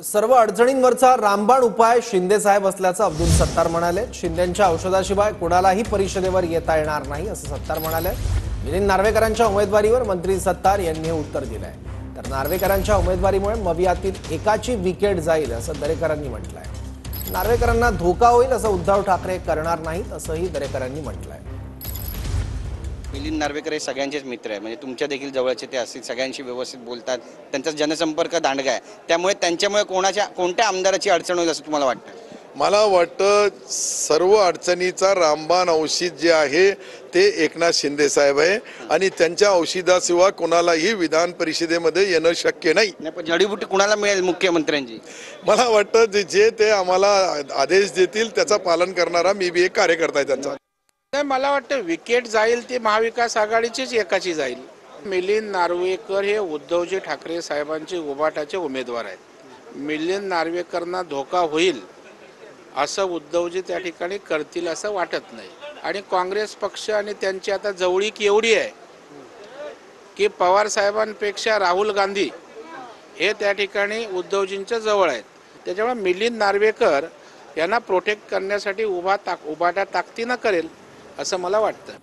सर्व अडचणींवरचा रामबाण उपाय शिंदे साहेब असल्याचं अब्दुल सत्तार म्हणाले। शिंदेंच्या औषधाशिवाय कोणालाही परिषदेवर येता येणार नाही असं सत्तार म्हणाले। मिलिंद नार्वेकरांच्या उमेदवारीवर मंत्री सत्तार यांनी हे उत्तर दिलंय। तर नार्वेकरांच्या उमेदवारीमुळे मवियातील एकाची विकेट जाईल असं दरेकरांनी म्हटलंय। नार्वेकरांना धोका होईल असं उद्धव ठाकरे करणार नाहीत असंही दरेकरांनी म्हटलंय। मिलिंद नार्वेकर हे सगळ्यांचेच मित्र आहे, म्हणजे तुमच्या देखील जवळचे ते असतील, सगळ्यांशी व्यवस्थित बोलतात, त्यांचा जनसंपर्क दांडगा आहे, त्यामुळे त्यांच्यामुळे कोणत्या आमदाराची अडचण होईल असं तुम्हाला वाटतं? मला वाटतं सर्व अडचणीचा रामबाण औषध जे आहे ते एकनाथ शिंदे साहेब आहे आणि त्यांच्या औषधाशिवाय कोणालाही विधान परिषदेमध्ये येणं शक्य नाही। पण जडीबुटी कुणाला मिळेल मुख्यमंत्र्यांची? मला वाटतं जे ते आम्हाला आदेश देतील त्याचं पालन करणारा मी बी एक कार्यकर्ता आहे त्यांचा। मला वाटतं विकेट जाईल ती महाविकास आघाडीचीच एकाची जाईल। मिलिंद नार्वेकर हे उद्धवजी ठाकरे साहेबांचे उभाटाचे उमेदवार आहेत। मिलिंद नार्वेकरांना धोका होईल असं उद्धवजी त्या ठिकाणी करतील असं वाटत नाही। आणि काँग्रेस पक्ष आणि त्यांची आता जवळीक एवढी आहे की पवार साहेबांपेक्षा राहुल गांधी हे त्या ठिकाणी उद्धवजींच्या जवळ आहेत। त्याच्यामुळे मिलिंद नार्वेकर यांना प्रोटेक्ट करण्यासाठी उभाटा ताकदीनं करेल असं मला वाटतं।